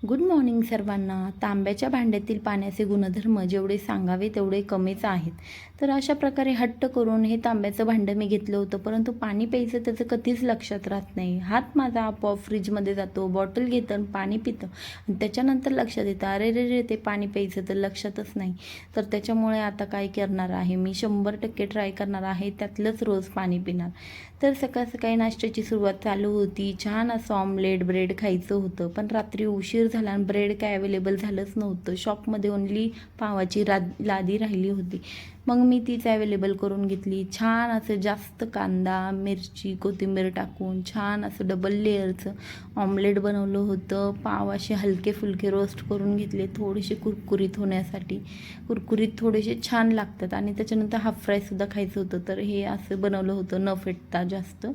Good morning सर्वांना. तांब्याच्या भांड्यातील पाण्याचे गुणधर्म जेवढे सांगावे तेवढे कमीच आहेत. तर अशा प्रकारे हट्ट करून हे तांब्याचं भांडं मी घेतलं होतं, परंतु पाणी प्यायचं त्याचं कधीच लक्षात राहत नाही. हात माझा आपोआप फ्रीजमध्ये जातो, बॉटल घेतं आणि पाणी पितं आणि त्याच्यानंतर लक्षात येतं अरे रे रे ते पाणी प्यायचं तर लक्षातच नाही. तर त्याच्यामुळे आता काय करणार आहे मी, 100% ट्राय करणार आहे त्यातलंच रोज पाणी पिणार. तर सकाळ सकाळी नाश्त्याची सुरुवात चालू होती. छान असं ऑमलेट ब्रेड खायचं होतं, पण रात्री उशीर झाला आणि ब्रेड काय अवेलेबल झालंच नव्हतं. शॉपमध्ये ओन्ली पावाची लादी राहिली होती. मग मी तीच अवेलेबल करून घेतली. छान असं जास्त कांदा मिरची कोथिंबीर टाकून छान असं डबल लेअरचं ऑमलेट बनवलं होतं. पाव असे हलके फुलके रोस्ट करून घेतले, थोडेसे कुरकुरीत होण्यासाठी. कुरकुरीत थोडेसे छान लागतात आणि त्याच्यानंतर हाफ फ्रायसुद्धा खायचं होतं, तर हे असं बनवलं होतं न फेटता जास्त.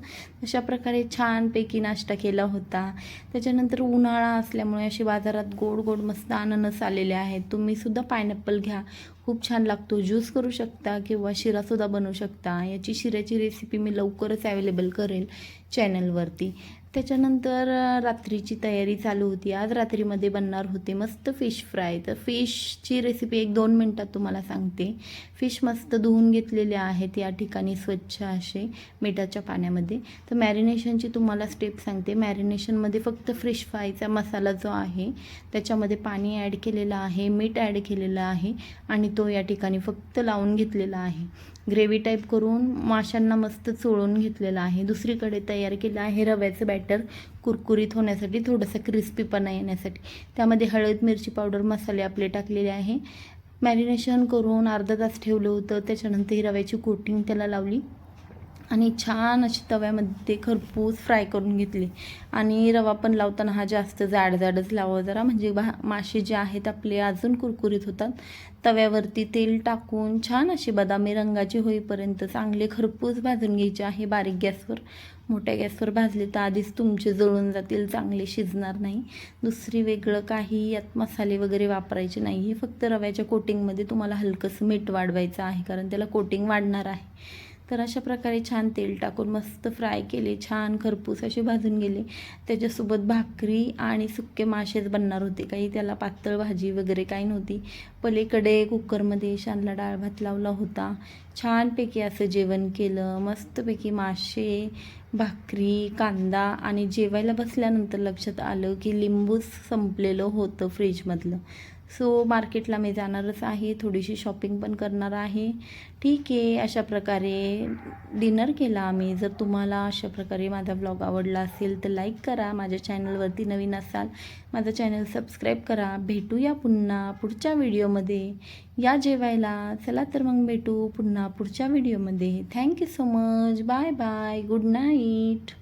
अशा प्रकारे छानपैकी नाश्ता केला होता. त्याच्यानंतर उन्हाळा असल्यामुळे असे बाजारात गोड गोड मस्त अननस आलेले आहेत. तुम्हीसुद्धा पायनॅपल घ्या, खूप छान लागतो. ज्यूस करू शकता किंवा शिरासुद्धा बनवू शकता. याची शिऱ्याची रेसिपी मी लवकरच अवेलेबल करेल चॅनलवरती. त्याच्यानंतर रात्रीची तयारी चालू होती. आज रात्रीमध्ये बनणार होते मस्त फिश फ्राय. तर फिशची रेसिपी 1-2 मिनटात तुम्हाला सांगते. फिश मस्त धुवून घेतलेले आहेत या ठिकाणी स्वच्छ असे मिठाच्या पाण्यामध्ये. तर मॅरिनेशनची तुम्हाला स्टेप सांगते. मॅरिनेशनमध्ये फक्त फिश फ्रायचा मसाला जो आहे त्याच्यामध्ये पाणी ॲड केलेलं आहे, मीठ ॲड केलेलं आहे आणि तो या ठिकाणी फक्त लावून घेतलेला आहे. ग्रेव्ही टाईप करून माशांना मस्त चोळून घेतलेला आहे. दुसरीकडे तयार केलं आहे रव्याचं बॅटर कुरकुरीत होण्यासाठी, थोडंसं क्रिस्पीपणा येण्यासाठी. त्यामध्ये हळद मिरची पावडर मसाले आपले टाकलेले आहे. मॅरिनेशन करून अर्धा तास ठेवलं होतं. त्याच्यानंतर ही रव्याची कोटिंग त्याला लावली आणि छान अशी तव्यामध्ये खरपूस फ्राय करून घेतली. आणि रवा पण लावताना हा जास्त जाडच लावा जरा, म्हणजे मासे जे आहेत आपले अजून कुरकुरीत होतात. तव्यावरती तेल टाकून छान अशी बदामी रंगाची होईपर्यंत चांगले खरपूस भाजून घ्यायचे आहे बारीक गॅसवर. मोठ्या गॅसवर भाजले तर आधीच तुमचे जळून जातील, चांगले शिजणार नाही. दुसरी वेगळं काही यात मसाले वगैरे वापरायचे नाही. हे फक्त रव्याच्या कोटिंगमध्ये तुम्हाला हलकंसं मीठ वाढवायचं आहे, कारण त्याला कोटिंग वाढणार आहे. तर अशा प्रकारे छान तेल टाकून मस्त फ्राय केले, छान खरपूस असे भाजून गेले. त्याच्यासोबत भाकरी आणि सुक्के मासेच बनणार होते, काही त्याला पातळ भाजी वगैरे काही नव्हती. पलीकडे कुकरमध्ये शानला डाळ भात लावला होता. छानपैकी असं जेवण केलं, मस्तपैकी मासे भाकरी कांदा. आणि जेवायला बसल्यानंतर लक्षात आलं की लिंबूच संपलेलं होतं फ्रीजमधलं. सो मार्केटला मी जाणारच आहे, थोडीशी शॉपिंग पण करणार आहे. ठीक आहे, अशा प्रकारे डिनर केला आम्ही. जर तुम्हाला अशा प्रकारे माझा ब्लॉग आवडला असेल तर लाईक करा. माझ्या चॅनलवरती नवीन असाल माझं चॅनल सबस्क्राईब करा. भेटूया पुन्हा पुढच्या व्हिडिओमध्ये. या जेवायला. चला तर मग भेटू पुन्हा पुढच्या व्हिडिओमध्ये. Thank you so much. Bye bye. Good night.